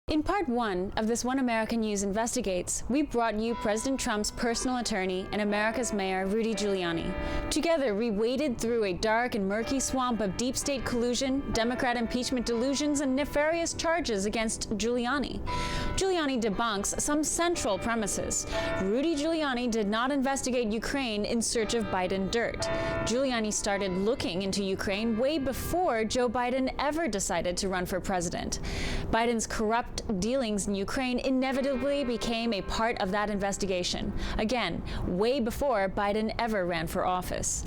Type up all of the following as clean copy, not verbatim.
In part one of this One American News Investigates, we brought you President Trump's personal attorney and America's mayor, Rudy Giuliani. Together, we waded through a dark and murky swamp of deep state collusion, Democrat impeachment delusions, and nefarious charges against Giuliani. Giuliani debunks some central premises. Rudy Giuliani did not investigate Ukraine in search of Biden dirt. Giuliani started looking into Ukraine way before Joe Biden ever decided to run for president. Biden's corrupt dealings in Ukraine inevitably became a part of that investigation. Again, way before Biden ever ran for office.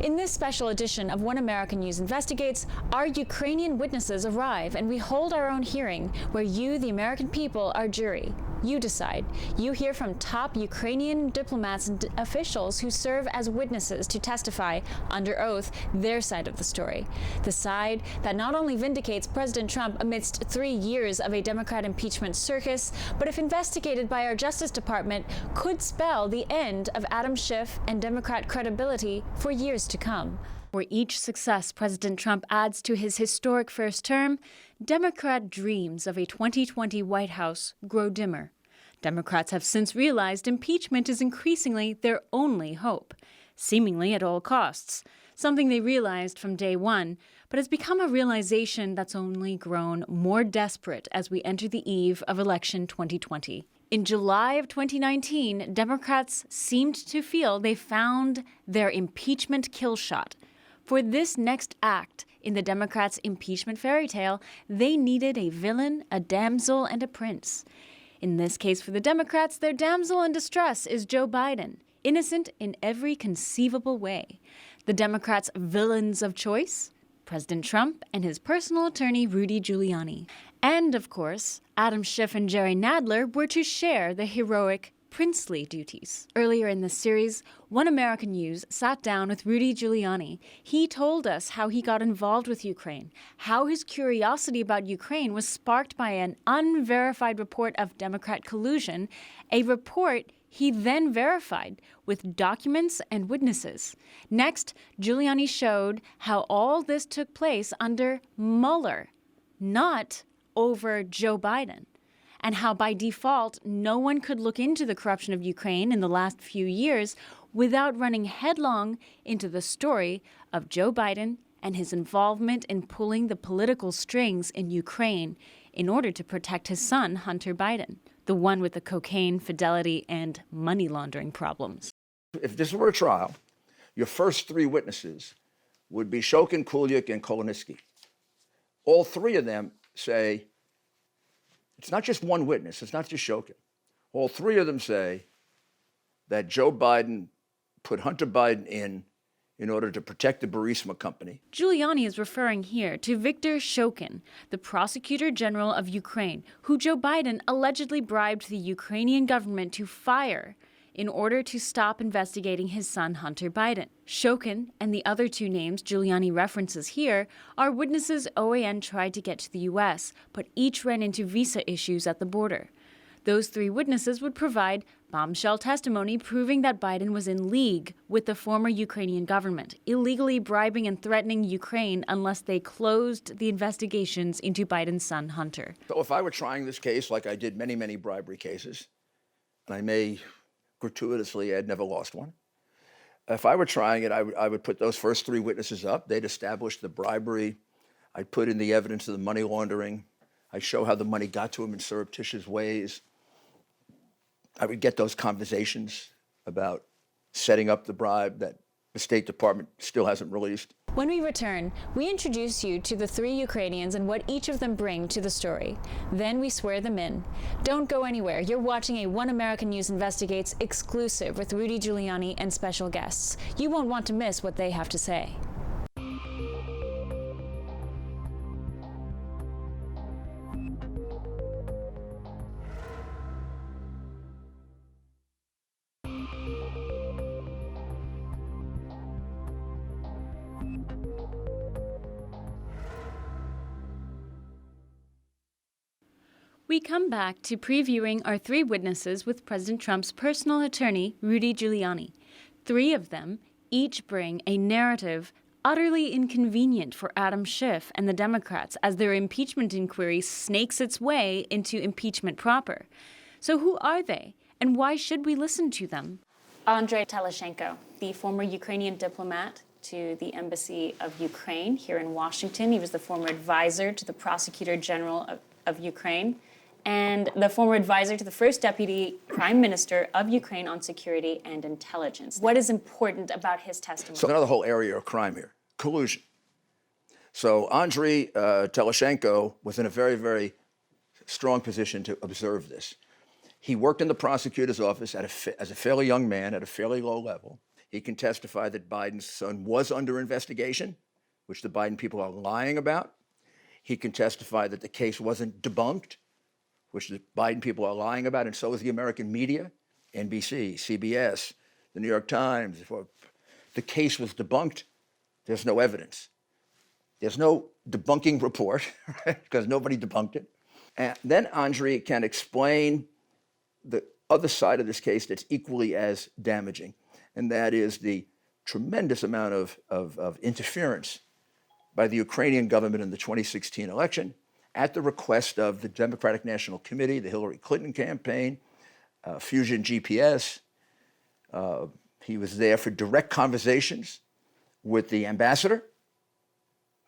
In this special edition of One American News Investigates, our Ukrainian witnesses arrive and we hold our own hearing where you, the American people, are jury. You decide. You hear from top Ukrainian diplomats and officials who serve as witnesses to testify under oath their side of the story. The side that not only vindicates President Trump amidst 3 years of a Democrat impeachment circus, but if investigated by our Justice Department, could spell the end of Adam Schiff and Democrat credibility for years to come. For each success President Trump adds to his historic first term, Democrat dreams of a 2020 White House grow dimmer. Democrats have since realized impeachment is increasingly their only hope, seemingly at all costs, something they realized from day one, but has become a realization that's only grown more desperate as we enter the eve of election 2020. In July of 2019, Democrats seemed to feel they found their impeachment kill shot. For this next act in the Democrats' impeachment fairy tale, they needed a villain, a damsel, and a prince. In this case for the Democrats, their damsel in distress is Joe Biden, innocent in every conceivable way. The Democrats' villains of choice? President Trump and his personal attorney, Rudy Giuliani. And, of course, Adam Schiff and Jerry Nadler were to share the heroic princely duties. Earlier in this series, One American News sat down with Rudy Giuliani. He told us how he got involved with Ukraine, how his curiosity about Ukraine was sparked by an unverified report of Democrat collusion, a report he then verified with documents and witnesses. Next, Giuliani showed how all this took place under Mueller, not over Joe Biden, and how by default no one could look into the corruption of Ukraine in the last few years without running headlong into the story of Joe Biden and his involvement in pulling the political strings in Ukraine in order to protect his son, Hunter Biden, the one with the cocaine, fidelity, and money laundering problems. If this were a trial, your first 3 witnesses would be Shokin, Kuliak, and Kolonitsky. All 3 of them say, it's not just one witness, it's not just Shokin. All 3 of them say that Joe Biden put Hunter Biden in order to protect the Burisma company. Giuliani is referring here to Viktor Shokin, the prosecutor general of Ukraine, who Joe Biden allegedly bribed the Ukrainian government to fire in order to stop investigating his son Hunter Biden. Shokin and the other 2 names Giuliani references here are witnesses OAN tried to get to the U.S., but each ran into visa issues at the border. Those 3 witnesses would provide bombshell testimony proving that Biden was in league with the former Ukrainian government, illegally bribing and threatening Ukraine unless they closed the investigations into Biden's son Hunter. So if I were trying this case like I did many, many bribery cases, and I may gratuitously add never lost one, if I were trying it, I would put those first 3 witnesses up. They'd establish the bribery. I'd put in the evidence of the money laundering. I'd show how the money got to him in surreptitious ways. I would get those conversations about setting up the bribe that the State Department still hasn't released. When we return, we introduce you to the 3 Ukrainians and what each of them bring to the story. Then we swear them in. Don't go anywhere. You're watching a One American News Investigates exclusive with Rudy Giuliani and special guests. You won't want to miss what they have to say. We come back to previewing our 3 witnesses with President Trump's personal attorney, Rudy Giuliani. 3 of them each bring a narrative utterly inconvenient for Adam Schiff and the Democrats as their impeachment inquiry snakes its way into impeachment proper. So who are they, and why should we listen to them? Andrei Teleshenko, the former Ukrainian diplomat to the Embassy of Ukraine here in Washington. He was the former advisor to the Prosecutor General of Ukraine and the former advisor to the first Deputy Prime Minister of Ukraine on security and intelligence. What is important about his testimony? So another whole area of crime here, collusion. So Andrei Teleshenko was in a very, very strong position to observe this. He worked in the prosecutor's office as a fairly young man at a fairly low level. He can testify that Biden's son was under investigation, which the Biden people are lying about. He can testify that the case wasn't debunked, which the Biden people are lying about, and so is the American media, NBC, CBS, the New York Times. If the case was debunked, there's no evidence. There's no debunking report, right? Because nobody debunked it. And then Andrei can explain the other side of this case that's equally as damaging, and that is the tremendous amount of interference by the Ukrainian government in the 2016 election at the request of the Democratic National Committee, the Hillary Clinton campaign, Fusion GPS. He was there for direct conversations with the ambassador,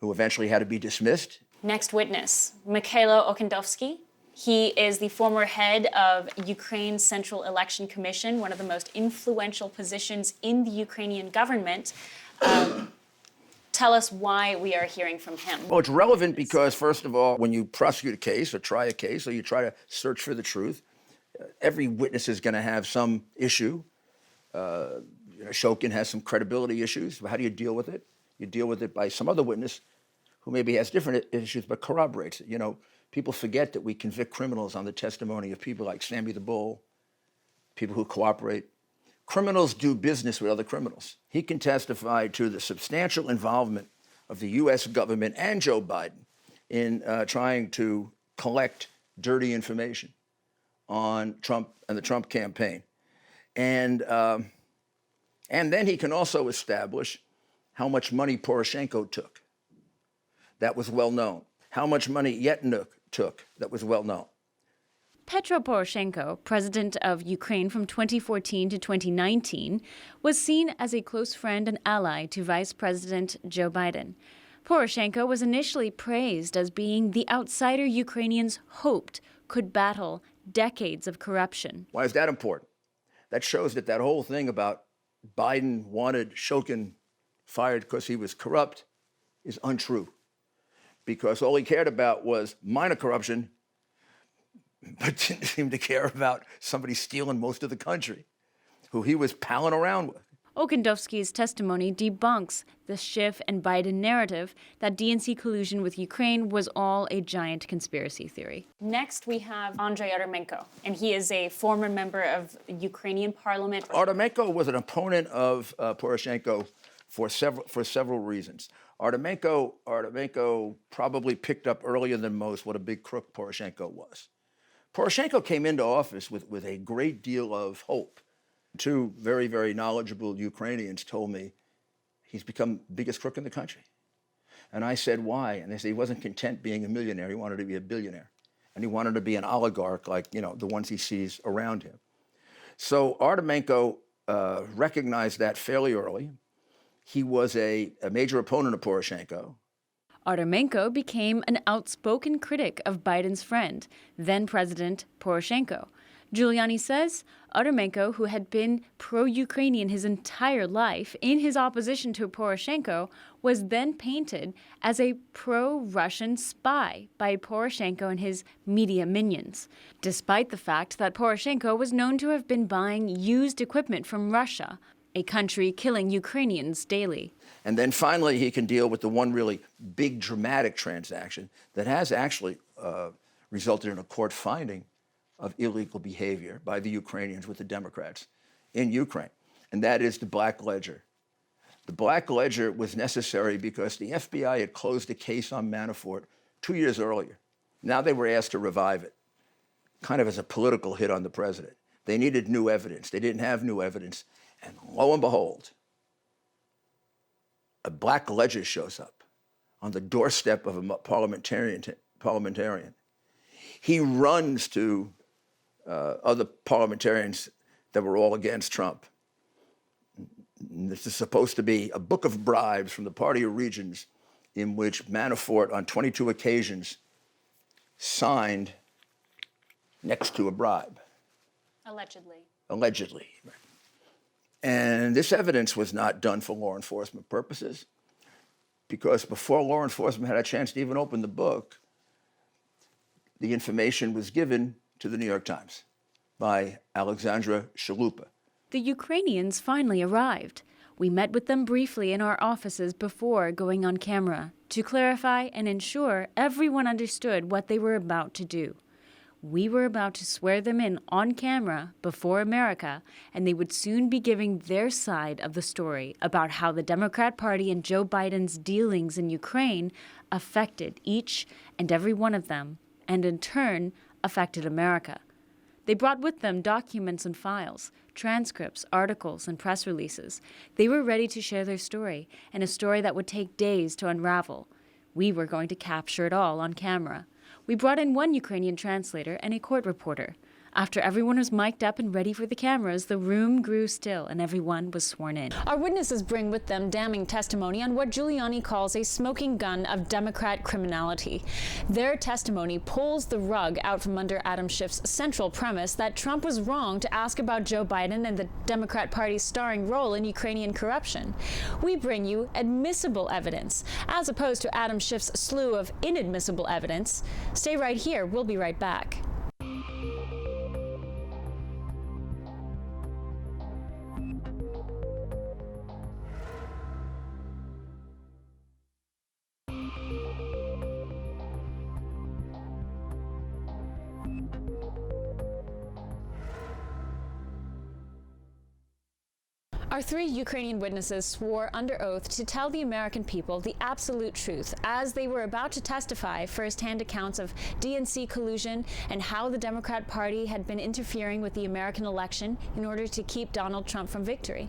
who eventually had to be dismissed. Next witness, Mikhailo Okendovsky. He is the former head of Ukraine's Central Election Commission, one of the most influential positions in the Ukrainian government. Tell us why we are hearing from him. Well, it's relevant because, first of all, when you prosecute a case or try a case or you try to search for the truth, every witness is going to have some issue. Shokin has some credibility issues. How do you deal with it? You deal with it by some other witness who maybe has different issues but corroborates it. People forget that we convict criminals on the testimony of people like Sammy the Bull, people who cooperate. Criminals do business with other criminals. He can testify to the substantial involvement of the U.S. government and Joe Biden in trying to collect dirty information on Trump and the Trump campaign. And then he can also establish how much money Poroshenko took. That was well known. How much money Yatsenuk took. That was well known. Petro Poroshenko, president of Ukraine from 2014 to 2019, was seen as a close friend and ally to Vice President Joe Biden. Poroshenko was initially praised as being the outsider Ukrainians hoped could battle decades of corruption. Why is that important? That shows that whole thing about Biden wanted Shokin fired because he was corrupt is untrue. Because all he cared about was minor corruption, but didn't seem to care about somebody stealing most of the country, who he was palling around with. Okendovsky's testimony debunks the Schiff and Biden narrative that DNC collusion with Ukraine was all a giant conspiracy theory. Next, we have Andrei Artemenko, and he is a former member of the Ukrainian parliament. Artemenko was an opponent of Poroshenko for several reasons. Artemenko probably picked up earlier than most what a big crook Poroshenko was. Poroshenko came into office with a great deal of hope. Two very, very knowledgeable Ukrainians told me he's become the biggest crook in the country. And I said, why? And they said he wasn't content being a millionaire. He wanted to be a billionaire. And he wanted to be an oligarch like, the ones he sees around him. So Artemenko recognized that fairly early. He was a major opponent of Poroshenko. Artemenko became an outspoken critic of Biden's friend, then President Poroshenko. Giuliani says Artemenko, who had been pro-Ukrainian his entire life in his opposition to Poroshenko, was then painted as a pro-Russian spy by Poroshenko and his media minions, despite the fact that Poroshenko was known to have been buying used equipment from Russia, a country killing Ukrainians daily. And then finally, he can deal with the one really big dramatic transaction that has actually resulted in a court finding of illegal behavior by the Ukrainians with the Democrats in Ukraine, and that is the Black Ledger. The Black Ledger was necessary because the FBI had closed a case on Manafort 2 years earlier. Now they were asked to revive it, kind of as a political hit on the president. They needed new evidence. They didn't have new evidence. And lo and behold, a black ledger shows up on the doorstep of a parliamentarian. He runs to other parliamentarians that were all against Trump. This is supposed to be a book of bribes from the Party of Regions in which Manafort on 22 occasions signed next to a bribe. Allegedly. Allegedly. And this evidence was not done for law enforcement purposes, because before law enforcement had a chance to even open the book, the information was given to the New York Times by Alexandra Chalupa. The Ukrainians finally arrived. We met with them briefly in our offices before going on camera to clarify and ensure everyone understood what they were about to do. We were about to swear them in on camera before America, and they would soon be giving their side of the story about how the Democrat Party and Joe Biden's dealings in Ukraine affected each and every one of them, and in turn affected America. They brought with them documents and files, transcripts, articles, and press releases. They were ready to share their story, and a story that would take days to unravel. We were going to capture it all on camera. We brought in one Ukrainian translator and a court reporter. After everyone was mic'd up and ready for the cameras, the room grew still and everyone was sworn in. Our witnesses bring with them damning testimony on what Giuliani calls a smoking gun of Democrat criminality. Their testimony pulls the rug out from under Adam Schiff's central premise that Trump was wrong to ask about Joe Biden and the Democrat Party's starring role in Ukrainian corruption. We bring you admissible evidence, as opposed to Adam Schiff's slew of inadmissible evidence. Stay right here, we'll be right back. Our three Ukrainian witnesses swore under oath to tell the American people the absolute truth as they were about to testify firsthand accounts of DNC collusion and how the Democrat Party had been interfering with the American election in order to keep Donald Trump from victory.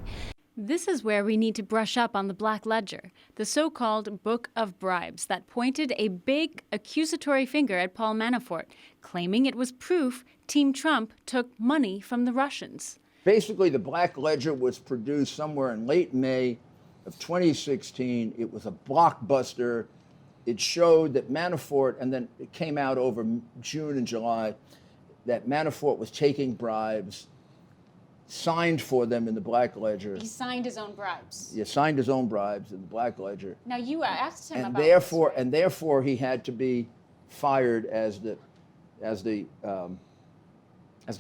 This is where we need to brush up on the Black Ledger, the so-called Book of Bribes that pointed a big accusatory finger at Paul Manafort, claiming it was proof Team Trump took money from the Russians. Basically, the Black Ledger was produced somewhere in late May of 2016. It was a blockbuster. It showed that Manafort, and then it came out over June and July, that Manafort was taking bribes, signed for them in the Black Ledger. He signed his own bribes. He signed his own bribes in the Black Ledger. Now, you asked him and about therefore, this, right? And therefore, he had to be fired as the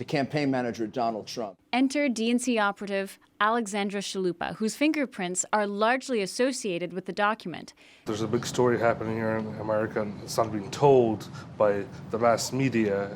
campaign manager of Donald Trump. Enter DNC operative Alexandra Chalupa, whose fingerprints are largely associated with the document. There's a big story happening here in America, and it's not being told by the mass media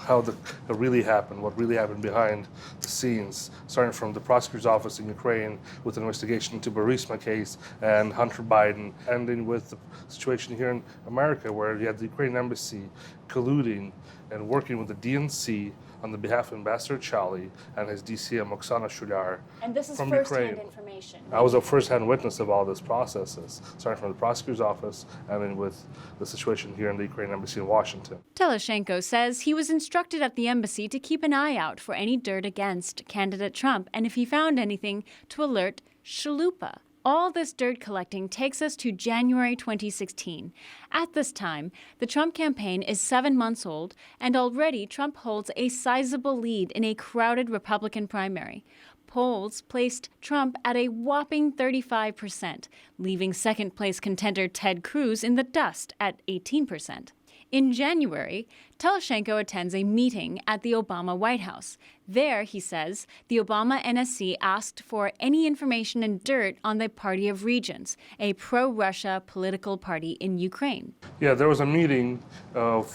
how it really happened, what really happened behind the scenes, starting from the prosecutor's office in Ukraine with an investigation into Burisma case and Hunter Biden, ending with the situation here in America where you had the Ukrainian embassy colluding and working with the DNC on the behalf of Ambassador Chali and his DCM Oksana Shulyar And this is from first-hand Ukraine. information. I was a first-hand witness of all this processes, starting from the prosecutor's office and then with the situation here in the Ukrainian embassy in Washington. Teleshenko says he was instructed at the embassy to keep an eye out for any dirt against candidate Trump, and if he found anything, to alert Chalupa. All this dirt collecting takes us to January 2016. At this time, the Trump campaign is 7 months old, and already Trump holds a sizable lead in a crowded Republican primary. Polls placed Trump at a whopping 35%, leaving second-place contender Ted Cruz in the dust at 18%. In January, Teleshenko attends a meeting at the Obama White House. There, he says, the Obama NSC asked for any information and dirt on the Party of Regions, a pro-Russia political party in Ukraine. Yeah, there was a meeting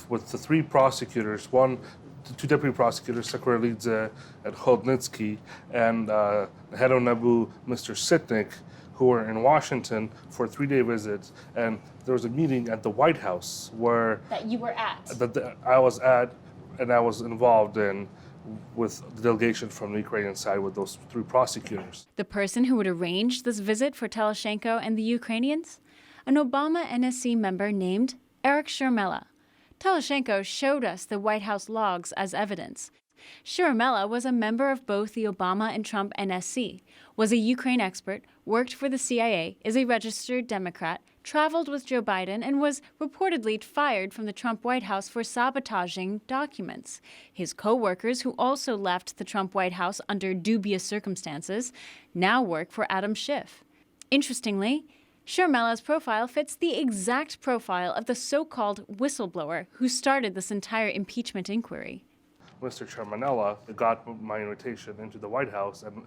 with the three prosecutors, the two deputy prosecutors, Sakuralidze and Khodnitsky, and the head of NABU, Mr. Sitnik, who were in Washington for a 3-day visit. And there was a meeting at the White House where That you were at. I was at and I was involved in with the delegation from the Ukrainian side with those 3 prosecutors. The person who would arrange this visit for Teleshenko and the Ukrainians? An Obama NSC member named Eric Shermella. Teleshenko showed us the White House logs as evidence. Shermella was a member of both the Obama and Trump NSC, was a Ukraine expert, worked for the CIA, is a registered Democrat, traveled with Joe Biden, and was reportedly fired from the Trump White House for sabotaging documents. His co-workers, who also left the Trump White House under dubious circumstances, now work for Adam Schiff. Interestingly, Shermella's profile fits the exact profile of the so-called whistleblower who started this entire impeachment inquiry. Mr. Shermanella got my invitation into the White House, and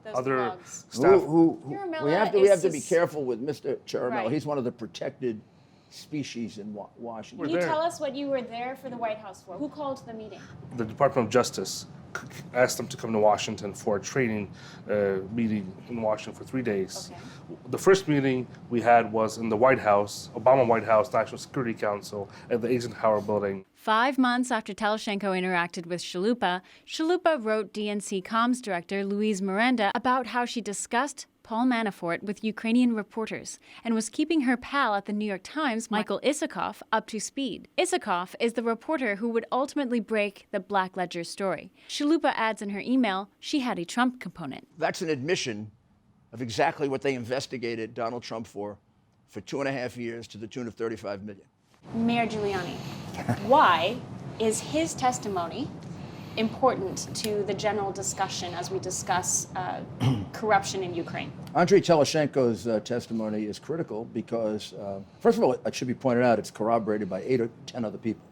Those other logs. staff. We have to be careful with Mr. Charamel. Right. He's one of the protected species in Washington. Can you tell us what you were there for the White House for? Who called the meeting? The Department of Justice asked them to come to Washington for a training meeting in Washington for 3 days. Okay. The first meeting we had was in the White House, Obama White House, National Security Council, at the Eisenhower Building. 5 months after Teleshenko interacted with Chalupa, Chalupa wrote DNC comms director Louise Miranda about how she discussed Paul Manafort with Ukrainian reporters and was keeping her pal at the New York Times, Michael Isikoff, up to speed. Isikoff is the reporter who would ultimately break the Black Ledger story. Chalupa adds in her email she had a Trump component. That's an admission of exactly what they investigated Donald Trump for 2.5 years to the tune of $35 million. Mayor Giuliani, why is his testimony important to the general discussion as we discuss corruption in Ukraine? Andrei Teleshenko's testimony is critical because, first of all, it should be pointed out, it's corroborated by 8 or 10 other people.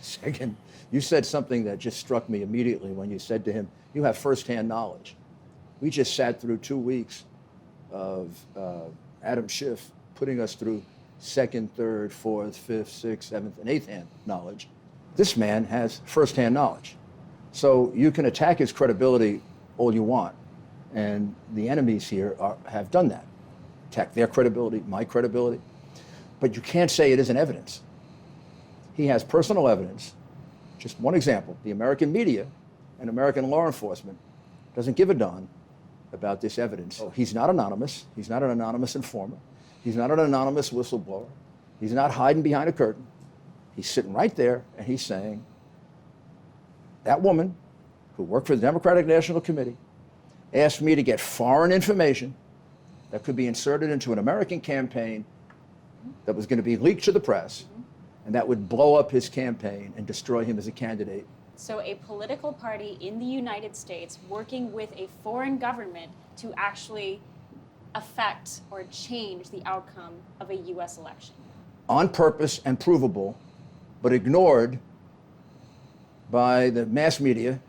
Second, you said something that just struck me immediately when you said to him, you have firsthand knowledge. We just sat through 2 weeks of Adam Schiff putting us through 2nd, 3rd, 4th, 5th, 6th, 7th, and 8th hand knowledge. This man has firsthand knowledge. So you can attack his credibility all you want. And the enemies here have done that. Attack their credibility, my credibility. But you can't say it isn't evidence. He has personal evidence. Just one example, the American media and American law enforcement doesn't give a darn about this evidence. He's not anonymous. He's not an anonymous informer. He's not an anonymous whistleblower. He's not hiding behind a curtain. He's sitting right there and he's saying, that woman who worked for the Democratic National Committee asked me to get foreign information that could be inserted into an American campaign that was going to be leaked to the press, and that would blow up his campaign and destroy him as a candidate. So a political party in the United States working with a foreign government to actually affect or change the outcome of a U.S. election. On purpose and provable, but ignored by the mass media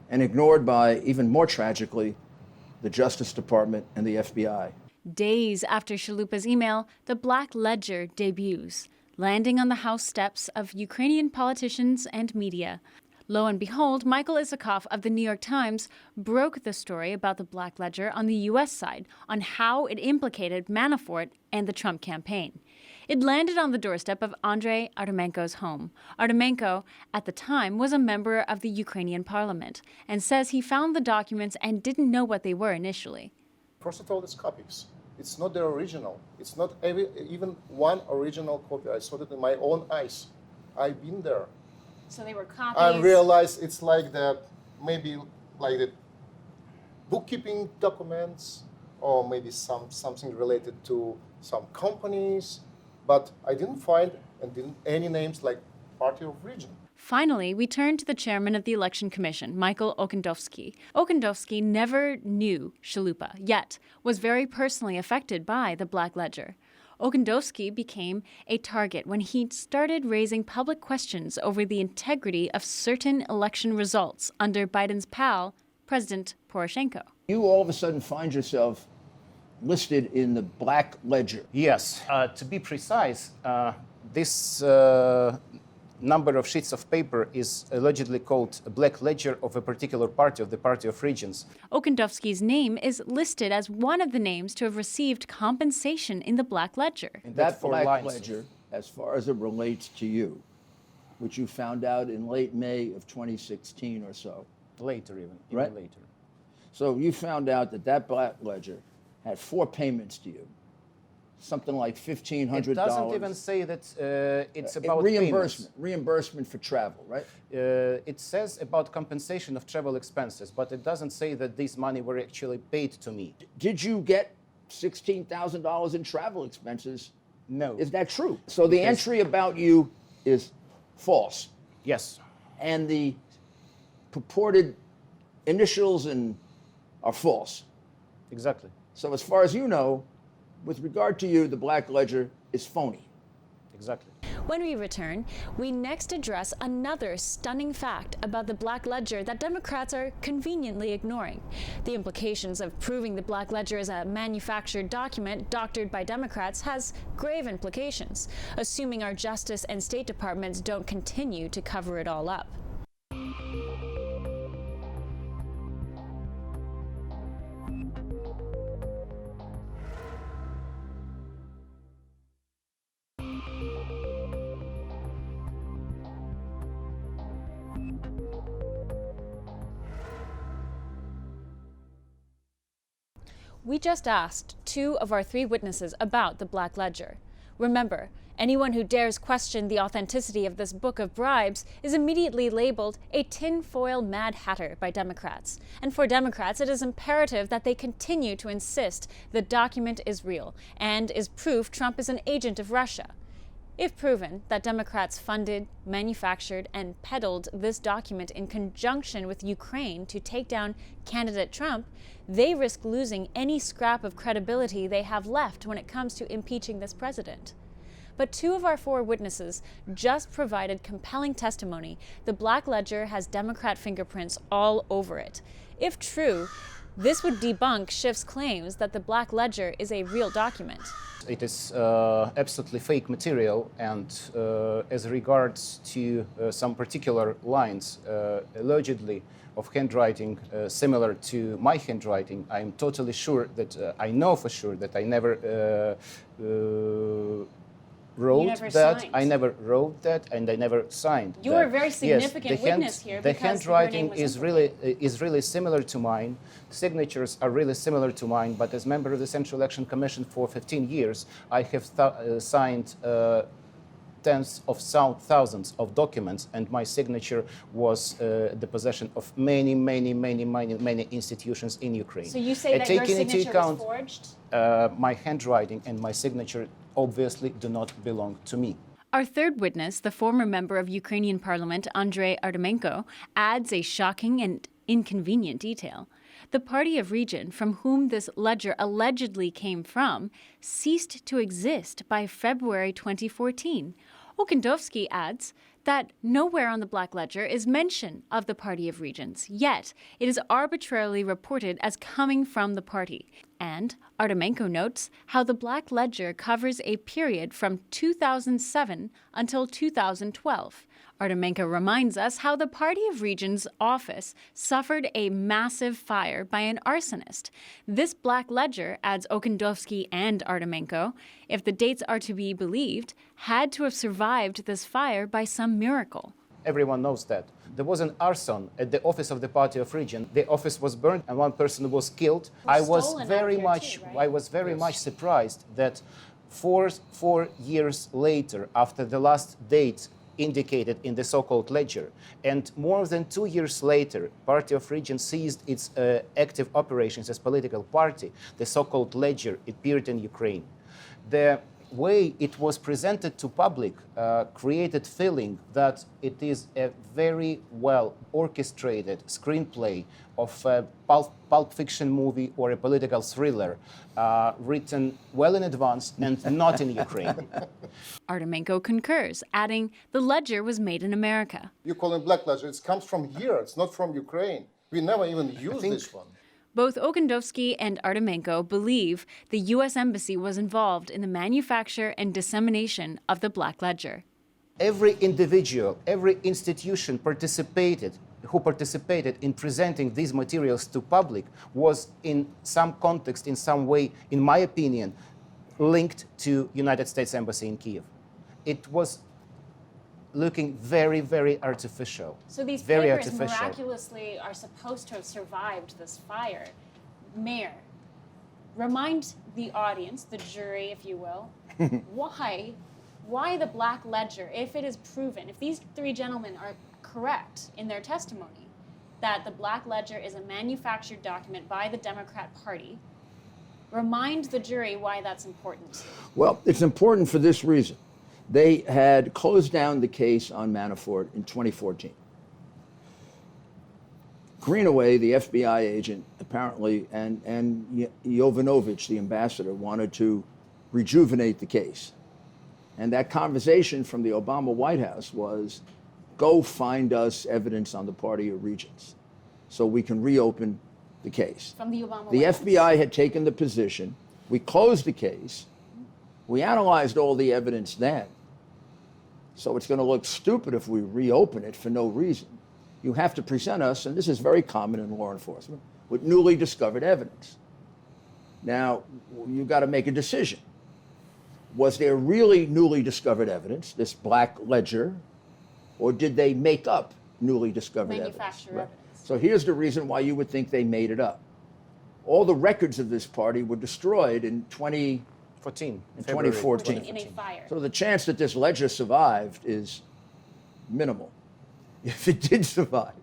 and ignored by, even more tragically, the Justice Department and the FBI. Days after Chalupa's email, the Black Ledger debuts, landing on the House steps of Ukrainian politicians and media. Lo and behold, Michael Isikoff of the New York Times broke the story about the Black Ledger on the U.S. side on how it implicated Manafort and the Trump campaign. It landed on the doorstep of Andrei Artemenko's home. Artemenko, at the time, was a member of the Ukrainian parliament and says he found the documents and didn't know what they were initially. First of all, it's copies. It's not the original. It's not even one original copy. I saw it in my own eyes. I've been there. So they were copies. I realized it's like maybe like the bookkeeping documents, or maybe something related to some companies, but I didn't find any names like Party of Region. Finally, we turn to the chairman of the Election Commission, Michael Okendowski. Okendowski never knew Chalupa, yet was very personally affected by the Black Ledger. Okendowski became a target when he started raising public questions over the integrity of certain election results under Biden's pal, President Poroshenko. You all of a sudden find yourself listed in the Black Ledger. Yes. To be precise, this number of sheets of paper is allegedly called a Black Ledger of a particular party, of the Party of Regions. Okendowski's name is listed as one of the names to have received compensation in the Black Ledger. And that Black Ledger, as far as it relates to you, which you found out in late May of 2016 or so. Later even, Right. even later. So you found out that that black ledger had 4 payments to you, something like $1,500. It doesn't even say that it's about reimbursement for travel, right? It says about compensation of travel expenses, but it doesn't say that this money were actually paid to me. Did you get $16,000 in travel expenses? No. Is that true? So the entry about you is false, Yes. and the purported initials are false. Exactly. So as far as you know, with regard to you, the black ledger is phony. Exactly. When we return, we next address another stunning fact about the Black Ledger that Democrats are conveniently ignoring. The implications of proving the Black Ledger is a manufactured document doctored by Democrats has grave implications, assuming our Justice and State Departments don't continue to cover it all up. We just asked 2 of our 3 witnesses about the Black Ledger. Remember, anyone who dares question the authenticity of this book of bribes is immediately labeled a tinfoil Mad Hatter by Democrats. And for Democrats, it is imperative that they continue to insist the document is real and is proof Trump is an agent of Russia. If proven that Democrats funded, manufactured, and peddled this document in conjunction with Ukraine to take down candidate Trump, they risk losing any scrap of credibility they have left when it comes to impeaching this president. But 2 of our 4 witnesses just provided compelling testimony. The Black Ledger has Democrat fingerprints all over it. If true, this would debunk Schiff's claims that the Black Ledger is a real document. It is absolutely fake material, and as regards to some particular lines, allegedly of handwriting similar to my handwriting, I'm totally sure that I know for sure that I never wrote that. Signed. I never wrote that, and I never signed. You that. are a very significant Yes, witness here The because your handwriting name was is really similar to mine. Signatures are really similar to mine. But as member of the Central Election Commission for 15 years, I have signed tens of thousands of documents, and my signature was the possession of many institutions in Ukraine. So you say that your signature was forged? My handwriting and my signature obviously do not belong to me. Our 3rd witness, the former member of Ukrainian Parliament, Andrei Artemenko, adds a shocking and inconvenient detail. The party of Rion, from whom this ledger allegedly came from, ceased to exist by February 2014. Okendowski adds that nowhere on the Black Ledger is mention of the Party of Regions, yet it is arbitrarily reported as coming from the party. And Artemenko notes how the Black Ledger covers a period from 2007 until 2012. Artemenko reminds us how the Party of Regions office suffered a massive fire by an arsonist. This Black Ledger, adds Okendowski and Artemenko, if the dates are to be believed, had to have survived this fire by some miracle. Everyone knows that. There was an arson at the office of the Party of Region. The office was burned and 1 person was killed. I was very much surprised that four years later, after the last date indicated in the so-called ledger, and more than 2 years later, Party of Region ceased its active operations as political party, the so-called ledger appeared in Ukraine. The way it was presented to public created feeling that it is a very well orchestrated screenplay of a pulp fiction movie or a political thriller written well in advance and not in Ukraine. Artemenko concurs, adding the ledger was made in America. You call it Black Ledger. It comes from here. It's not from Ukraine. We never even used this one. Both Okendowski and Artemenko believe the U.S. Embassy was involved in the manufacture and dissemination of the Black Ledger. Every individual, every institution who participated in presenting these materials to public was in some context, in some way, in my opinion, linked to United States Embassy in Kiev. It was looking very, very artificial. So these very papers artificial. miraculously are supposed to have survived this fire. Mayor, remind the audience, the jury, if you will, why the Black Ledger, if it is proven, if these three gentlemen are correct in their testimony, that the Black Ledger is a manufactured document by the Democrat Party, remind the jury why that's important. Well, it's important for this reason. They had closed down the case on Manafort in 2014. Greenaway, the FBI agent, apparently, and Jovanovic, the ambassador, wanted to rejuvenate the case. And that conversation from the Obama White House was, go find us evidence on the party of regents so we can reopen the case. From the Obama The White House. FBI had taken the position, we closed the case, we analyzed all the evidence then, so it's going to look stupid if we reopen it for no reason. You have to present us, and this is very common in law enforcement, with newly discovered evidence. Now, you've got to make a decision. Was there really newly discovered evidence, this Black Ledger, or did they make up newly discovered evidence? Manufacture Right. evidence. So here's the reason why you would think they made it up. All the records of this party were destroyed in 2014. February 2014. In a fire. So the chance that this ledger survived is minimal. If it did survive,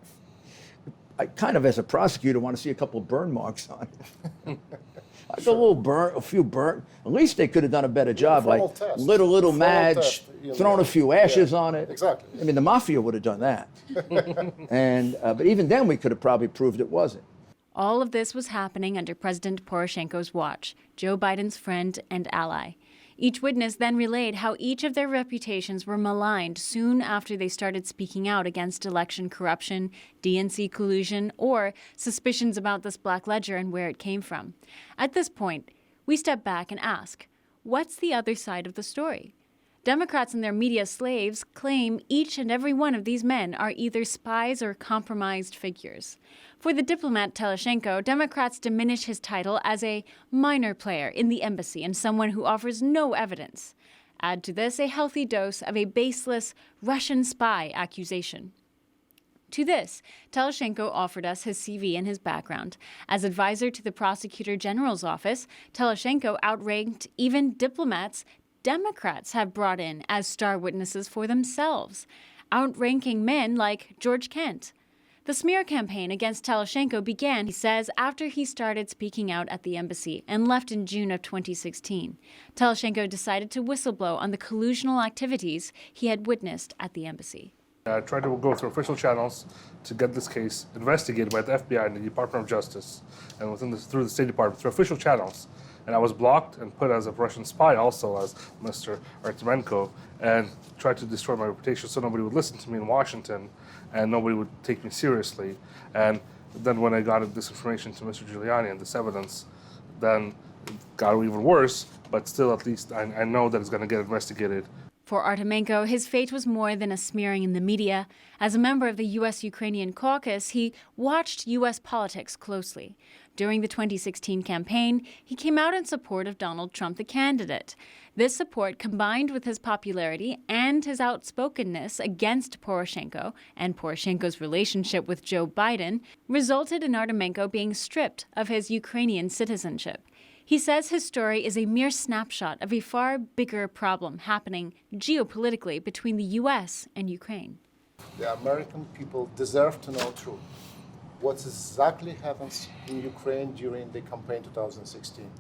I kind of, as a prosecutor, want to see a couple of burn marks on it. Like a little burn, a few burn. At least they could have done a better job, like test. little Formal match, test, thrown a few ashes on it. Exactly. I mean, the mafia would have done that. And but even then, we could have probably proved it wasn't. All of this was happening under President Poroshenko's watch, Joe Biden's friend and ally. Each witness then relayed how each of their reputations were maligned soon after they started speaking out against election corruption, DNC collusion, or suspicions about this Black Ledger and where it came from. At this point, we step back and ask, what's the other side of the story? Democrats and their media slaves claim each and every one of these men are either spies or compromised figures. For the diplomat Teleshenko, Democrats diminish his title as a minor player in the embassy and someone who offers no evidence. Add to this a healthy dose of a baseless Russian spy accusation. To this, Teleshenko offered us his CV and his background. As advisor to the Prosecutor General's office, Teleshenko outranked even diplomats Democrats have brought in as star witnesses for themselves, outranking men like George Kent. The smear campaign against Teleshenko began, he says, after he started speaking out at the embassy and left in June of 2016. Teleshenko decided to whistleblow on the collusional activities he had witnessed at the embassy. I tried to go through official channels to get this case investigated by the FBI and the Department of Justice, and through the State Department, through official channels. And I was blocked and put as a Russian spy also as Mr. Artemenko, and tried to destroy my reputation so nobody would listen to me in Washington and nobody would take me seriously. And then when I got this information to Mr. Giuliani and this evidence, then it got even worse, but still at least I know that it's going to get investigated. For Artemenko, his fate was more than a smearing in the media. As a member of the U.S.-Ukrainian caucus, he watched U.S. politics closely. During the 2016 campaign, he came out in support of Donald Trump, the candidate. This support, combined with his popularity and his outspokenness against Poroshenko and Poroshenko's relationship with Joe Biden, resulted in Artemenko being stripped of his Ukrainian citizenship. He says his story is a mere snapshot of a far bigger problem happening geopolitically between the U.S. and Ukraine. The American people deserve to know truth. What exactly happens in Ukraine during the campaign 2016?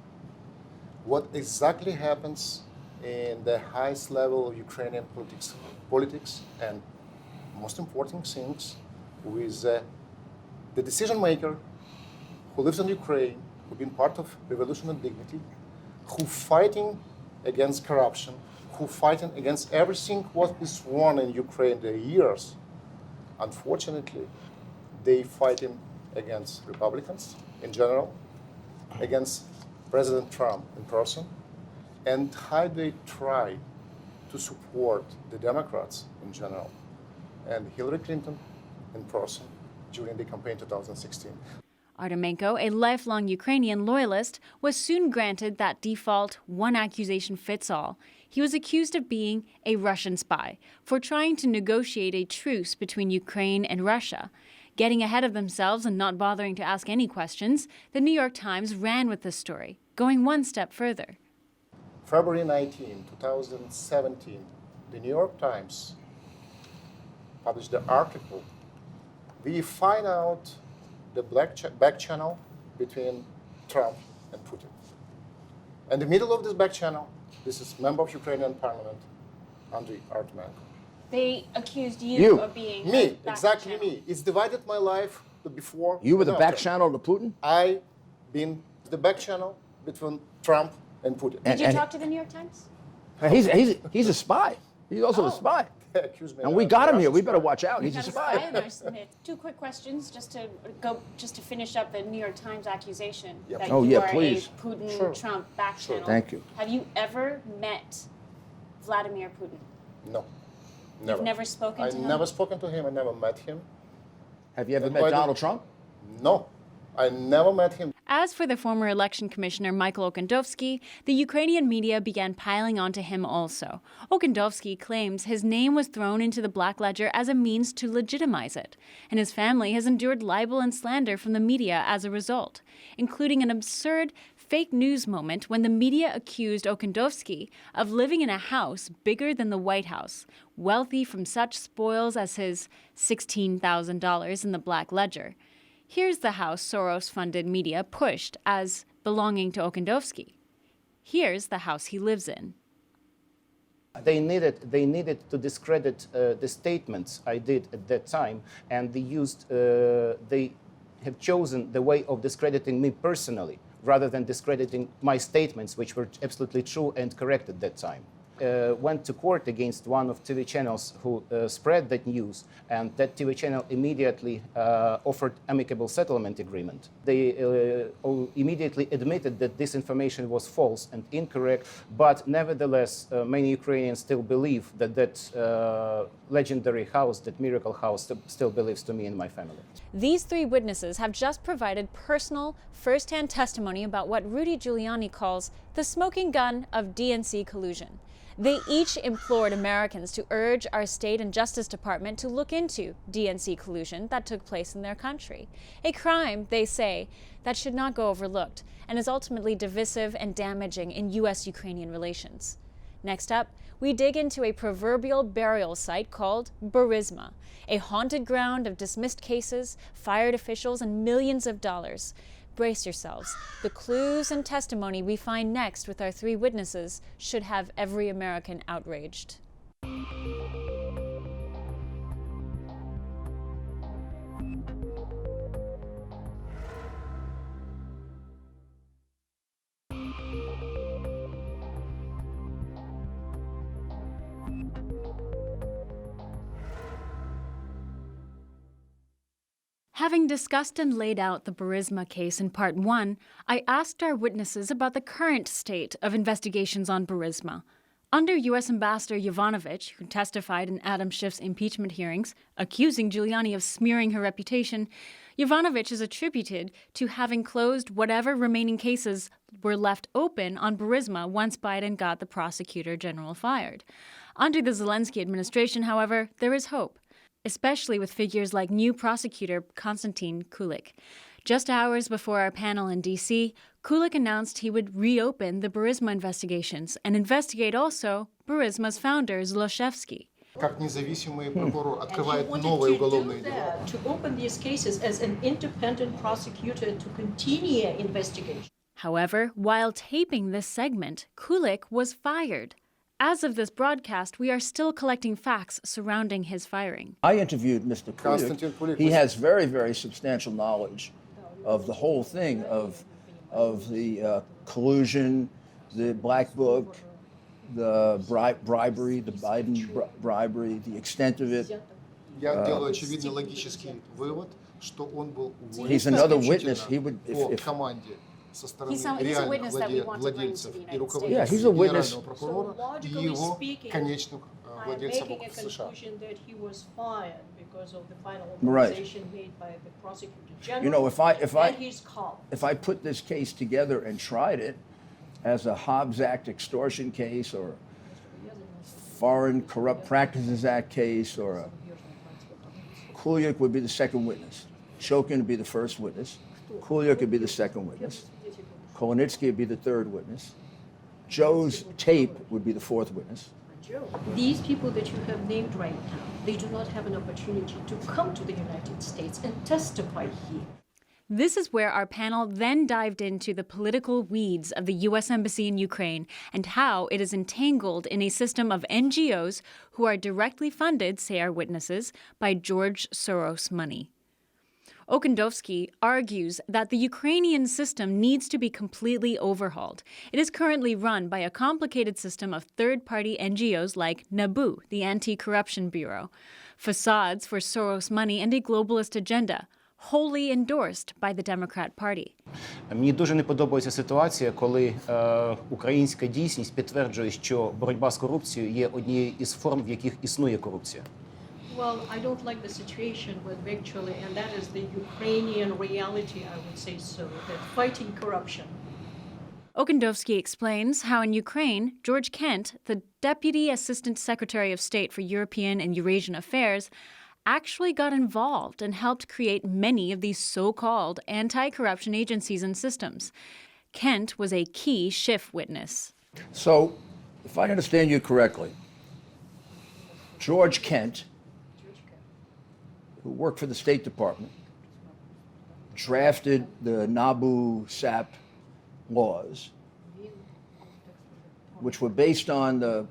What exactly happens in the highest level of Ukrainian politics and most important things with the decision maker who lives in Ukraine, who've been part of Revolution and Dignity, who fighting against corruption, who fighting against everything what is wrong in Ukraine the years. Unfortunately, they fighting against Republicans in general, against President Trump in person, and how they try to support the Democrats in general, and Hillary Clinton in person during the campaign 2016. Artemenko, a lifelong Ukrainian loyalist, was soon granted that default one accusation fits all. he was accused of being a Russian spy for trying to negotiate a truce between Ukraine and Russia. Getting ahead of themselves and not bothering to ask any questions, the New York Times ran with this story, going one step further. February 19, 2017, the New York Times published the article. We find out the back channel between Trump and Putin. In the middle of this back channel, this is member of Ukrainian parliament, Andriy Artemenko. They accused you of being me, exactly me. It's divided my life before. You were the and back after. channel to Putin? I been the back channel between Trump and Putin. Did you talk to the New York Times? He's a spy. He's also a spy. They accuse me And of we got him Russian here. We spy. better watch out. He's a Got a spy. in our Senate. Two quick questions just to finish up the New York Times accusation that Oh, you yeah, are please. a Putin-Trump back channel. Thank you. Have you ever met Vladimir Putin? No, never. You've never spoken to him? I never spoken to him. I never met him. Have you ever Why met do- Donald Trump? No, I never met him. As for the former election commissioner Michael Okendowski, the Ukrainian media began piling onto him also. Okendowski claims his name was thrown into the black ledger as a means to legitimize it, and his family has endured libel and slander from the media as a result, including an absurd fake news moment when the media accused Okendowski of living in a house bigger than the White House, wealthy from such spoils as his $16,000 in the black ledger. Here's the house Soros-funded media pushed as belonging to Okendowski. Here's the house he lives in. They needed to discredit the statements I did at that time, and they have chosen the way of discrediting me personally, rather than discrediting my statements, which were absolutely true and correct at that time. Went to court against one of TV channels who spread that news, and that TV channel immediately offered amicable settlement agreement. They immediately admitted that this information was false and incorrect, but nevertheless, many Ukrainians still believe that that legendary house, that miracle house, still believes to me and my family. These three witnesses have just provided personal, first-hand testimony about what Rudy Giuliani calls the smoking gun of DNC collusion. They each implored Americans to urge our state and Justice Department to look into DNC collusion that took place in their country. A crime, they say, that should not go overlooked and is ultimately divisive and damaging in U.S.-Ukrainian relations. Next up, we dig into a proverbial burial site called Burisma, a haunted ground of dismissed cases, fired officials, and millions of dollars. Brace yourselves. The clues and testimony we find next with our three witnesses should have every American outraged. Having discussed and laid out the Burisma case in Part 1, I asked our witnesses about the current state of investigations on Burisma. Under U.S. Ambassador Yovanovitch, who testified in Adam Schiff's impeachment hearings, accusing Giuliani of smearing her reputation, Yovanovitch is attributed to having closed whatever remaining cases were left open on Burisma once Biden got the prosecutor general fired. Under the Zelensky administration, however, there is hope, especially with figures like new prosecutor Konstantin Kulik. Just hours before our panel in D.C., Kulik announced he would reopen the Burisma investigations and investigate also Burisma's founder Zlochevsky. Как независимый прокурор And he открывает wanted новое to do уголовное дело. that, to open these cases as an independent prosecutor to continue investigation. However, while taping this segment, Kulik was fired. As of this broadcast, we are still collecting facts surrounding his firing. I interviewed Mr. Konstantin Kulik. Kulik He was- has very, very substantial knowledge of the whole thing, of the collusion, the Black Book, the bribery, the Biden bribery, the extent of it. Я делаю очевидный логический вывод, что он был уволен He's another исключительно witness. He would, по if команде со стороны He's a реальных witness that we want to bring to владельцев the и United руководителей Yeah, he's a witness. генерального прокурора So и logically его speaking, конечных I am владельцев making a в США. conclusion that he was fired because of the final Right. authorization made by the prosecutor general You know, if I and his colleagues. put this case together and tried it as a Hobbs Act extortion case or Foreign Corrupt Practices Act case, or a Kuliak would be the second witness. Shokin would be the first witness. Kuliak would be the second witness. Kolanitsky would be the third witness. Joe's tape would be the fourth witness. These people that you have named right now, they do not have an opportunity to come to the United States and testify here. This is where our panel then dived into the political weeds of the U.S. Embassy in Ukraine and how it is entangled in a system of NGOs who are directly funded, say our witnesses, by George Soros money. Okendowski argues that the Ukrainian system needs to be completely overhauled. It is currently run by a complicated system of third-party NGOs like NABU, the Anti-Corruption Bureau, facades for Soros money and a globalist agenda, wholly endorsed by the Democrat Party. Мені дуже не подобається ситуація, коли українська дійсність підтверджує, що боротьба з корупцією є однією із форм, в яких існує корупція. Well, I don't like the situation with actually, and that is the Ukrainian reality, I would say so, that fighting corruption. Okendowski explains how in Ukraine, George Kent, the Deputy Assistant Secretary of State for European and Eurasian Affairs, actually got involved and helped create many of these so-called anti-corruption agencies and systems. Kent was a key Schiff witness. So, if I understand you correctly, George Kent, who worked for the State Department, drafted the NABU-SAP laws, which were based on the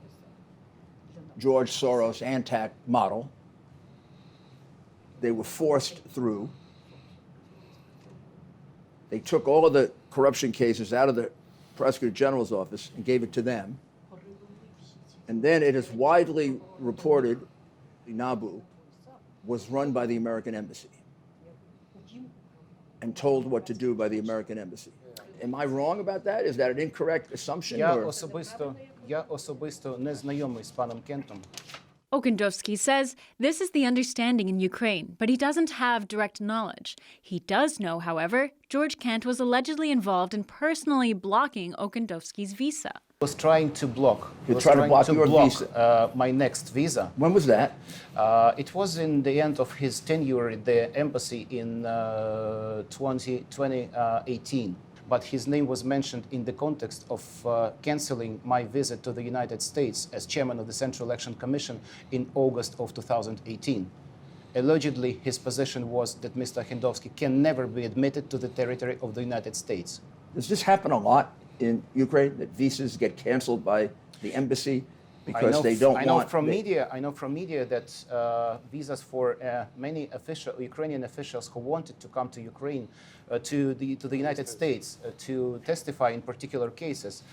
George Soros ANTAC model. They were forced through. They took all of the corruption cases out of the Prosecutor General's office and gave it to them. And then it is widely reported, the NABU was run by the American Embassy and told what to do by the American Embassy. Am I wrong about that? Is that an incorrect assumption? Я особисто не знайомий з паном Кентом. Okendowski says this is the understanding in Ukraine, but he doesn't have direct knowledge. He does know, however, George Kent was allegedly involved in personally blocking Okendowski's visa. Was trying to block. You tried to block your visa? My next visa. When was that? It was in the end of his tenure at the embassy in 2018. But his name was mentioned in the context of canceling my visit to the United States as chairman of the Central Election Commission in August of 2018. Allegedly, his position was that Mr. Okendowski can never be admitted to the territory of the United States. Does this happen a lot in Ukraine, that visas get canceled by the embassy because they don't want... I know from media that visas for many Ukrainian officials who wanted to come to Ukraine, to the United States to testify in particular cases,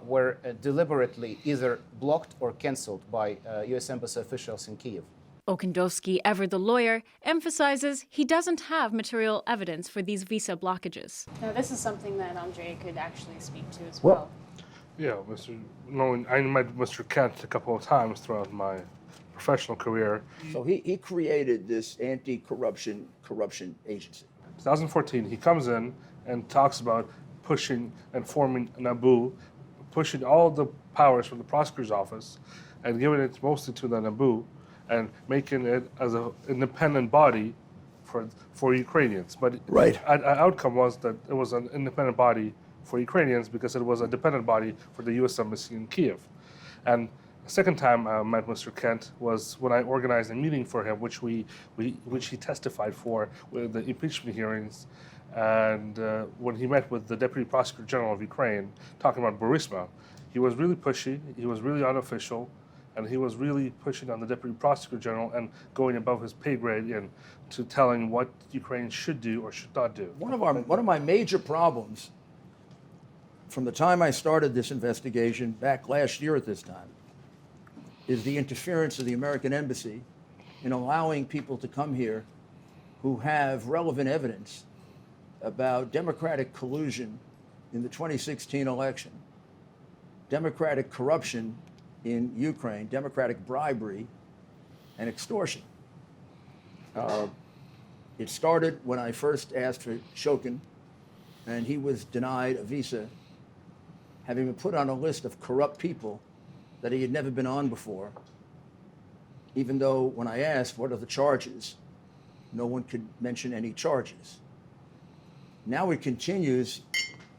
were deliberately either blocked or canceled by U.S. Embassy officials in Kyiv. Okendowski, ever the lawyer, emphasizes he doesn't have material evidence for these visa blockages. Now, this is something that Andrei could actually speak to as well. Yeah, I met Mr. Kent a couple of times throughout my professional career. So he created this anti-corruption agency. 2014, he comes in and talks about pushing and forming NABU, pushing all the powers from the prosecutor's office and giving it mostly to the NABU and making it as an independent body for Ukrainians. But Right. An outcome was that it was an independent body for Ukrainians because it was a dependent body for the U.S. Embassy in Kyiv. And the second time I met Mr. Kent was when I organized a meeting for him, which he testified for with the impeachment hearings, and when he met with the Deputy Prosecutor General of Ukraine, talking about Burisma. He was really pushy, he was really unofficial, and he was really pushing on the Deputy Prosecutor General and going above his pay grade to telling what Ukraine should do or should not do. One of my major problems from the time I started this investigation back last year at this time is the interference of the American Embassy in allowing people to come here who have relevant evidence about democratic collusion in the 2016 election, democratic corruption in Ukraine, democratic bribery, and extortion. It started when I first asked for Shokin, and he was denied a visa, having been put on a list of corrupt people that he had never been on before, even though when I asked what are the charges, no one could mention any charges. Now it continues.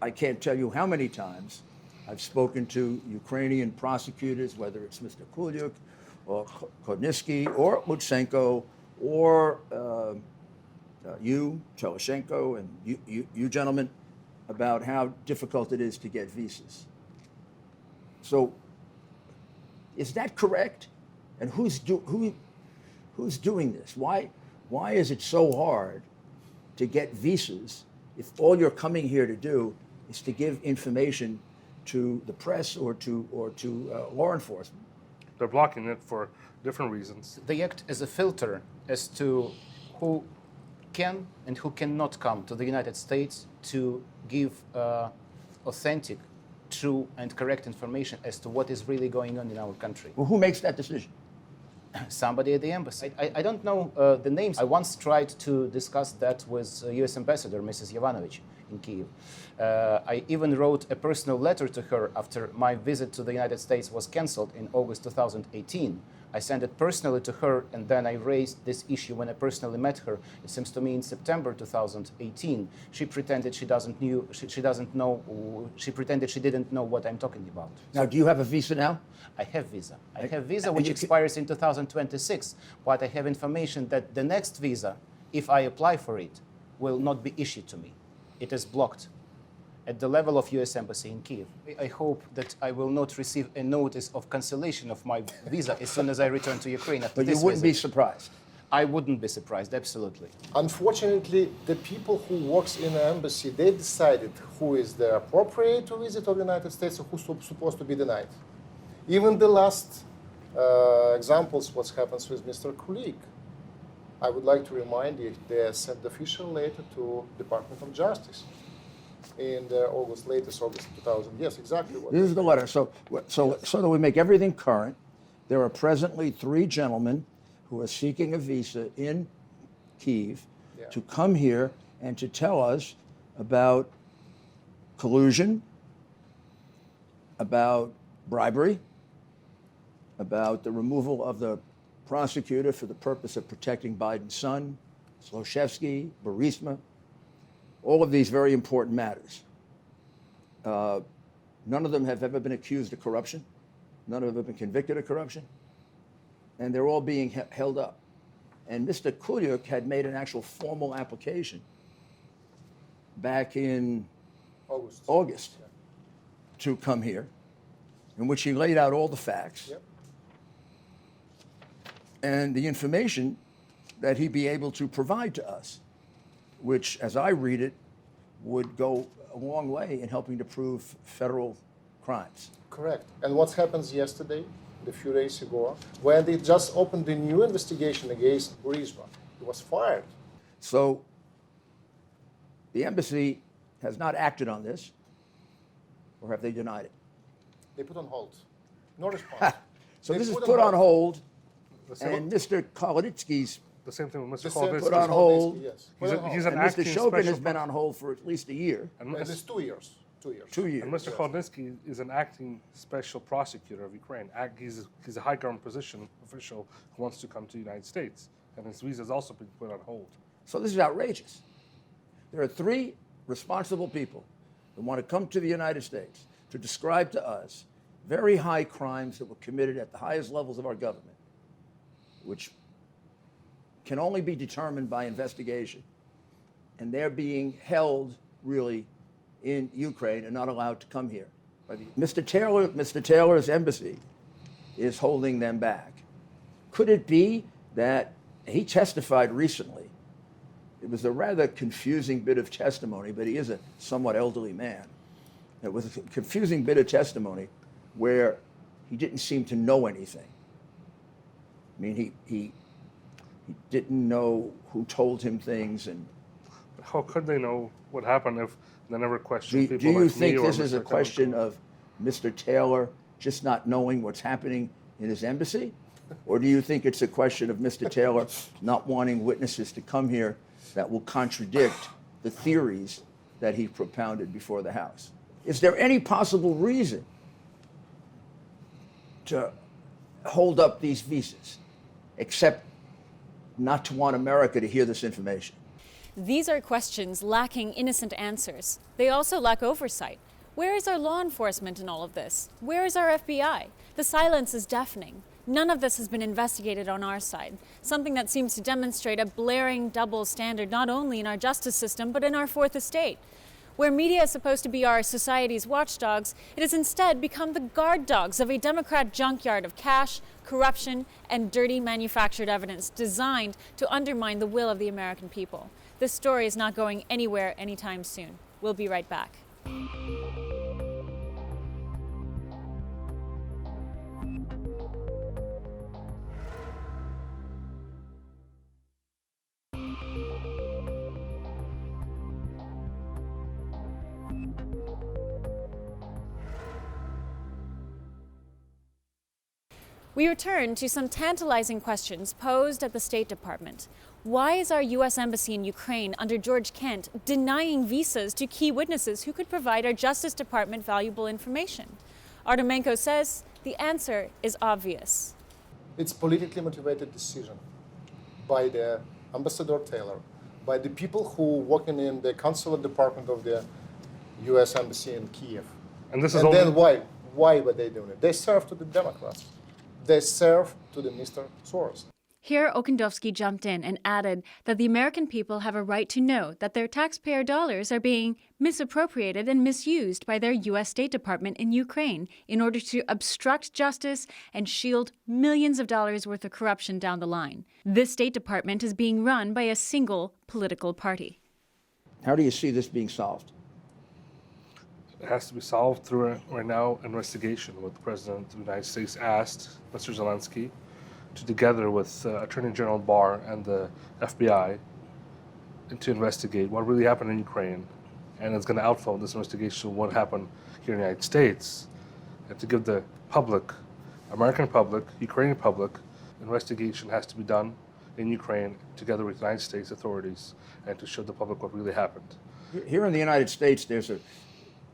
I can't tell you how many times I've spoken to Ukrainian prosecutors, whether it's Mr. Kulyuk or Kodnitsky or Lutsenko or you, Teleshenko, and you gentlemen, about how difficult it is to get visas. So is that correct? And who's doing this? Why is it so hard to get visas if all you're coming here to do is to give information to the press or to law enforcement? They're blocking it for different reasons. They act as a filter as to who can and who cannot come to the United States to give authentic, true, and correct information as to what is really going on in our country. Well, who makes that decision? Somebody at the embassy. I don't know the names. I once tried to discuss that with U.S. Ambassador Mrs. Yovanovich in Kyiv. I even wrote a personal letter to her after my visit to the United States was canceled in August 2018. I sent it personally to her, and then I raised this issue when I personally met her. It seems to me in September 2018. She pretended she doesn't know. She pretended she didn't know what I'm talking about. Now, do you have a visa now? I have visa. I have visa which expires in 2026, but I have information that the next visa, if I apply for it, will not be issued to me. It is blocked at the level of U.S. Embassy in Kyiv. I hope that I will not receive a notice of cancellation of my visa as soon as I return to Ukraine after But this you wouldn't visit. be surprised. I wouldn't be surprised, absolutely. Unfortunately, the people who works in the embassy, they decided who is the appropriate to visit of the United States and who's supposed to be denied. Even the last examples, what happens with Mr. Kulik. I would like to remind you, they sent the official letter to Department of Justice in the latest August 2000. Yes, exactly. What This is the letter. So that we make everything current, there are presently 3 gentlemen who are seeking a visa in Kyiv to come here and to tell us about collusion, about bribery, about the removal of the prosecutor for the purpose of protecting Biden's son, Zlochevsky, Burisma, all of these very important matters. None of them have ever been accused of corruption. None of them have been convicted of corruption. And they're all being held up. And Mr. Kulyuk had made an actual formal application back in August to come here, in which he laid out all the facts and the information that he'd be able to provide to us, which, as I read it, would go a long way in helping to prove federal crimes. Correct. And what happens yesterday, a few days ago, when they just opened a new investigation against Burisma? He was fired. So the embassy has not acted on this, or have they denied it? They put on hold. No response. So They this is put on hold, and Mr. Koloditsky's The same thing with Mr. The same Koloditsky. put on hold. Yes. He's an And Mr. acting Shokin has special been on hold for at least a year. And At least 2 years. 2 years. 2 years. And Mr. Koloditsky is an acting special prosecutor of Ukraine. He's a high government position official who wants to come to the United States, and his visa has also been put on hold. So this is outrageous. There are 3 responsible people who want to come to the United States to describe to us very high crimes that were committed at the highest levels of our government, which can only be determined by investigation. And they're being held, really, in Ukraine and not allowed to come here. Mr. Taylor's embassy is holding them back. Could it be that he testified recently? It was a rather confusing bit of testimony, but he is a somewhat elderly man. It was a confusing bit of testimony where he didn't seem to know anything. I mean, he didn't know who told him things. And How could they know what happened if they never questioned people do you like think me or this is a Mr. question Kavanaugh? of Mr. Taylor just not knowing what's happening in his embassy? Or do you think it's a question of Mr. Taylor not wanting witnesses to come here that will contradict the theories that he propounded before the House? Is there any possible reason to hold up these visas, except not to want America to hear this information? These are questions lacking innocent answers. They also lack oversight. Where is our law enforcement in all of this? Where is our FBI? The silence is deafening. None of this has been investigated on our side, something that seems to demonstrate a blaring double standard not only in our justice system, but in our fourth estate. Where media is supposed to be our society's watchdogs, it has instead become the guard dogs of a Democrat junkyard of cash, corruption, and dirty manufactured evidence designed to undermine the will of the American people. This story is not going anywhere anytime soon. We'll be right back. We return to some tantalizing questions posed at the State Department. Why is our U.S. Embassy in Ukraine under George Kent denying visas to key witnesses who could provide our Justice Department valuable information? Artemenko says the answer is obvious. It's politically motivated decision by the Ambassador Taylor, by the people who working in the consular department of the U.S. Embassy in Kiev. And this is and only... then why were they doing it? They serve to the Democrats. They serve to the Mr. Soros. Here, Okendowski jumped in and added that the American people have a right to know that their taxpayer dollars are being misappropriated and misused by their U.S. State Department in Ukraine in order to obstruct justice and shield millions of dollars worth of corruption down the line. This State Department is being run by a single political party. How do you see this being solved? It has to be solved through a right now investigation. What the President of the United States asked Mr. Zelensky to, together with Attorney General Barr and the FBI, to investigate what really happened in Ukraine, and it's going to outflow this investigation what happened here in the United States, and to give the public, American public, Ukrainian public, investigation has to be done in Ukraine together with the United States authorities, and to show the public what really happened. Here in the United States, there's a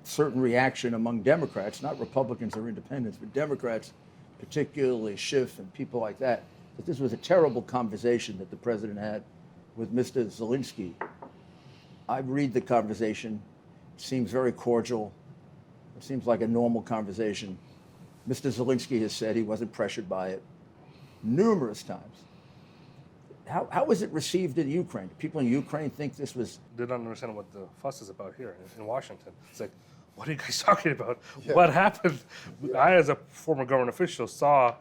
certain reaction among Democrats, not Republicans or independents, but Democrats, particularly Schiff and people like that this was a terrible conversation that the president had with Mr. Zelensky. I read the conversation. It seems very cordial. It seems like a normal conversation. Mr. Zelensky has said he wasn't pressured by it numerous times. How was it received in Ukraine? People in Ukraine think this was... They don't understand what the fuss is about here in Washington. It's like, what are you guys talking about? Yeah. What happened? Yeah. I, as a former government official, saw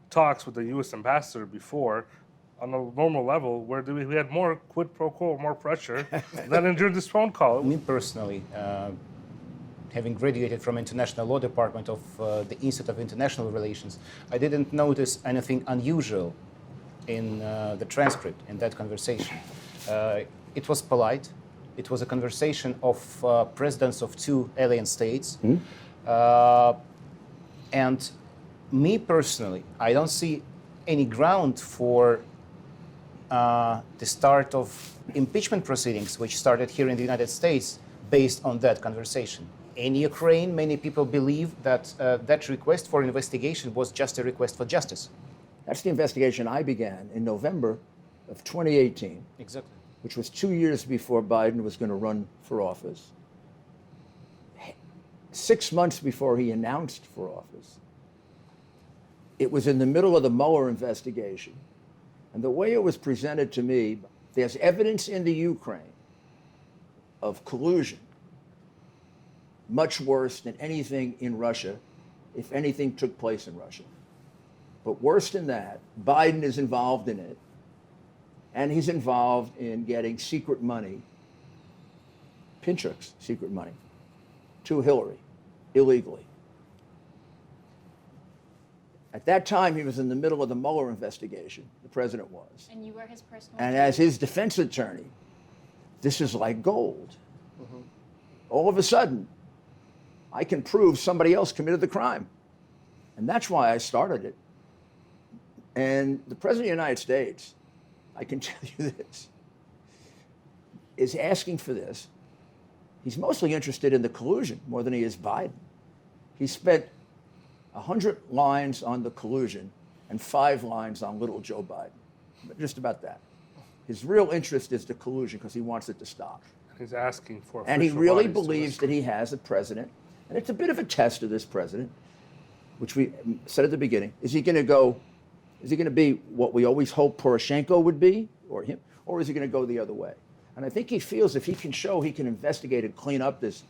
talks with the U.S. ambassador before on a normal level where we had more quid pro quo, more pressure than during this phone call. Me personally, having graduated from International Law Department of the Institute of International Relations, I didn't notice anything unusual in the transcript in that conversation. It was polite. It was a conversation of presidents of two alien states. And me personally, I don't see any ground for the start of impeachment proceedings, which started here in the United States based on that conversation. In Ukraine, many people believe that that request for investigation was just a request for justice. That's the investigation I began in November of 2018. Exactly. Which was 2 years before Biden was going to run for office. 6 months before he announced for office. It was in the middle of the Mueller investigation. And the way it was presented to me, there's evidence in the Ukraine of collusion, much worse than anything in Russia, if anything took place in Russia. But worse than that, Biden is involved in it. And he's involved in getting secret money, Pinchuk's secret money, to Hillary, illegally. At that time, he was in the middle of the Mueller investigation, the president was. And you were his personal And as his defense attorney, this is like gold. Mm-hmm. All of a sudden, I can prove somebody else committed the crime. And that's why I started it. And the president of the United States, I can tell you this, is asking for this. He's mostly interested in the collusion more than he is Biden. He spent 100 lines on the collusion and 5 lines on little Joe Biden. Just about that. His real interest is the collusion because he wants it to stop. He's asking for. And he really believes that he has a president, and it's a bit of a test of this president, which we said at the beginning. Is he going to be what we always hoped Poroshenko would be, or him, or is he going to go the other way? And I think he feels if he can show he can investigate and clean up this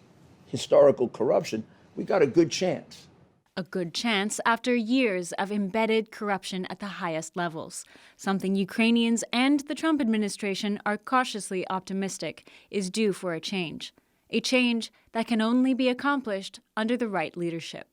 historical corruption, we got a good chance. A good chance after years of embedded corruption at the highest levels, something Ukrainians and the Trump administration are cautiously optimistic is due for a change that can only be accomplished under the right leadership.